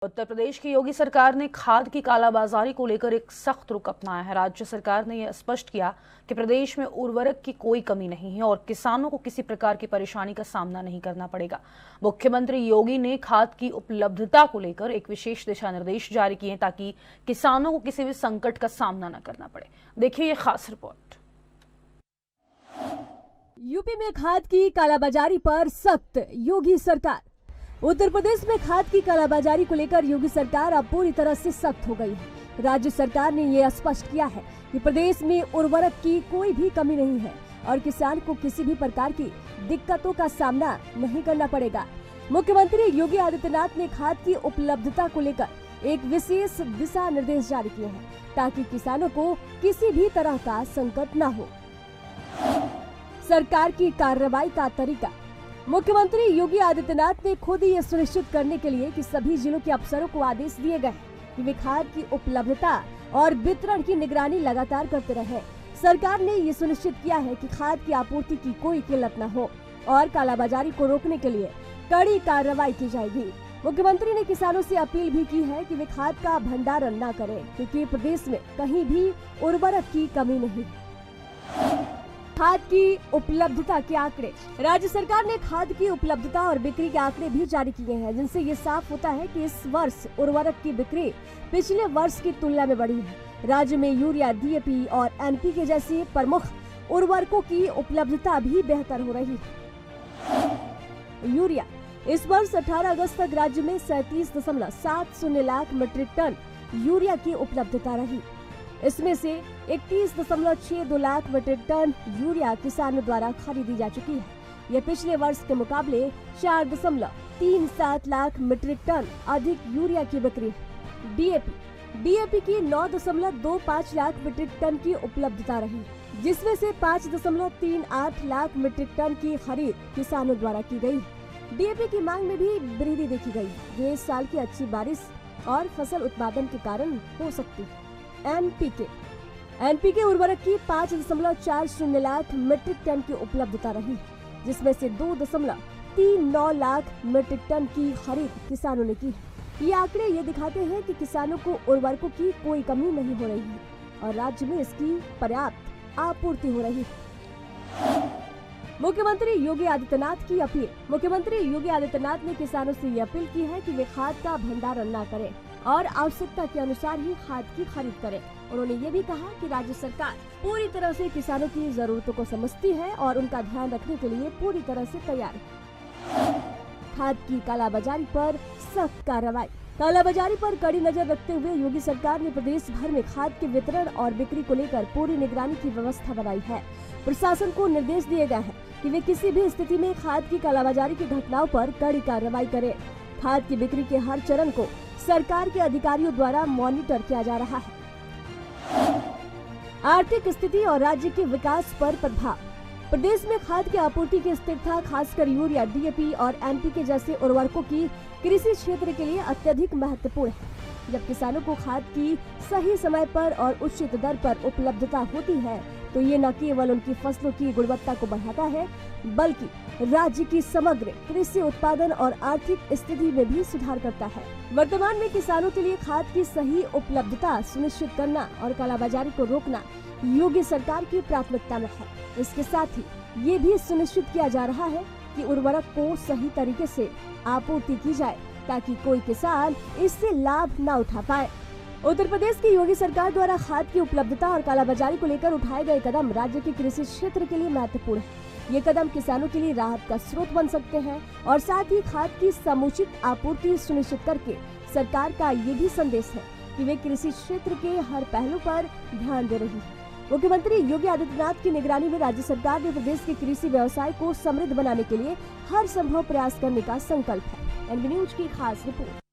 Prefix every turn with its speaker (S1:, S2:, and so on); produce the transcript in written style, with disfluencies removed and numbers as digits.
S1: उत्तर प्रदेश की योगी सरकार ने खाद की कालाबाजारी को लेकर एक सख्त रुख अपनाया है। राज्य सरकार ने यह स्पष्ट किया कि प्रदेश में उर्वरक की कोई कमी नहीं है और किसानों को किसी प्रकार की परेशानी का सामना नहीं करना पड़ेगा। मुख्यमंत्री योगी ने खाद की उपलब्धता को लेकर एक विशेष दिशा निर्देश जारी किए ताकि किसानों को किसी भी संकट का सामना न करना पड़े। देखिए ये खास रिपोर्ट।
S2: यूपी में खाद की कालाबाजारी पर सख्त योगी सरकार। उत्तर प्रदेश में खाद की कालाबाजारी को लेकर योगी सरकार अब पूरी तरह से सख्त हो गई है। राज्य सरकार ने यह स्पष्ट किया है कि प्रदेश में उर्वरक की कोई भी कमी नहीं है और किसान को किसी भी प्रकार की दिक्कतों का सामना नहीं करना पड़ेगा। मुख्यमंत्री योगी आदित्यनाथ ने खाद की उपलब्धता को लेकर एक विशेष दिशा निर्देश जारी किए हैं ताकि किसानों को किसी भी तरह का संकट न हो। सरकार की कार्रवाई का तरीका। मुख्यमंत्री योगी आदित्यनाथ ने खुद ये सुनिश्चित करने के लिए कि सभी जिलों के अफसरों को आदेश दिए गए कि वे खाद की उपलब्धता और वितरण की निगरानी लगातार करते रहें। सरकार ने ये सुनिश्चित किया है कि खाद की आपूर्ति की कोई किल्लत न हो और कालाबाजारी को रोकने के लिए कड़ी कार्रवाई की जाएगी। मुख्यमंत्री ने किसानों से अपील भी की है कि वे खाद का भंडारण न करें क्योंकि प्रदेश में कहीं भी उर्वरक की कमी नहीं। खाद की उपलब्धता के आंकड़े। राज्य सरकार ने खाद की उपलब्धता और बिक्री के आंकड़े भी जारी किए हैं जिनसे ये साफ होता है कि इस वर्ष उर्वरक की बिक्री पिछले वर्ष की तुलना में बढ़ी है। राज्य में यूरिया, डीएपी और एनपीके जैसी प्रमुख उर्वरकों की उपलब्धता भी बेहतर हो रही है। यूरिया इस वर्ष 18 अगस्त तक राज्य में 37.70 लाख मीट्रिक टन यूरिया की उपलब्धता रही। इसमें से 31.62 लाख मीट्रिक टन यूरिया किसानों द्वारा खरीदी जा चुकी है। यह पिछले वर्ष के मुकाबले 4.37 लाख मीट्रिक टन अधिक यूरिया की बिक्री है। डीएपी की 9.25 लाख मीट्रिक टन की उपलब्धता रही, जिसमें से 5.38 लाख मीट्रिक टन की खरीद किसानों द्वारा की गई है। डीएपी की मांग में भी वृद्धि देखी गई जो इस साल की अच्छी बारिश और फसल उत्पादन के कारण हो सकती है। एनपीके उर्वरक की 5.40 लाख मीट्रिक टन की उपलब्धता रही, जिसमें से 2.39 लाख मीट्रिक टन की खरीद किसानों ने की है। ये आंकड़े ये दिखाते हैं कि किसानों को उर्वरकों की कोई कमी नहीं हो रही है और राज्य में इसकी पर्याप्त आपूर्ति हो रही है। मुख्यमंत्री योगी आदित्यनाथ की अपील। मुख्यमंत्री योगी आदित्यनाथ ने किसानों से ये अपील की है कि वे खाद का भंडारण न करें और आवश्यकता के अनुसार ही खाद की खरीद करें। उन्होंने ये भी कहा कि राज्य सरकार पूरी तरह से किसानों की जरूरतों को समझती है और उनका ध्यान रखने के लिए पूरी तरह से तैयार है। खाद की कालाबाजारी पर सख्त कार्रवाई। कालाबाजारी पर कड़ी नजर रखते हुए योगी सरकार ने प्रदेश भर में खाद के वितरण और बिक्री को लेकर पूरी निगरानी की व्यवस्था बनाई है। प्रशासन को निर्देश दिए गए हैं कि वे किसी भी स्थिति में खाद की कालाबाजारी की घटनाओं पर कड़ी कार्रवाई करें। खाद की बिक्री के हर चरण को सरकार के अधिकारियों द्वारा मॉनिटर किया जा रहा है। आर्थिक स्थिति और राज्य के विकास पर प्रभाव। प्रदेश में खाद की आपूर्ति की स्थिरता खासकर यूरिया, डीएपी और एनपीके जैसे उर्वरकों की कृषि क्षेत्र के लिए अत्यधिक महत्वपूर्ण है। जब किसानों को खाद की सही समय पर और उचित दर पर उपलब्धता होती है तो ये न केवल उनकी फसलों की गुणवत्ता को बढ़ाता है बल्कि राज्य की समग्र कृषि उत्पादन और आर्थिक स्थिति में भी सुधार करता है। वर्तमान में किसानों के लिए खाद की सही उपलब्धता सुनिश्चित करना और कालाबाजारी को रोकना योगी सरकार की प्राथमिकता में है। इसके साथ ही ये भी सुनिश्चित किया जा रहा है कि उर्वरक को सही तरीके से आपूर्ति की जाए ताकि कोई किसान इससे लाभ न उठा पाए। उत्तर प्रदेश की योगी सरकार द्वारा खाद की उपलब्धता और कालाबाजारी को लेकर उठाए गए कदम राज्य के कृषि क्षेत्र के लिए महत्वपूर्ण है। ये कदम किसानों के लिए राहत का स्रोत बन सकते हैं और साथ ही खाद की समुचित आपूर्ति सुनिश्चित करके सरकार का ये भी संदेश है कि वे कृषि क्षेत्र के हर पहलू पर ध्यान दे रही है। मुख्यमंत्री योगी आदित्यनाथ की निगरानी में राज्य सरकार ने प्रदेश के कृषि व्यवसाय को समृद्ध बनाने के लिए हर संभव प्रयास करने का संकल्प है। एनबी न्यूज की खास रिपोर्ट।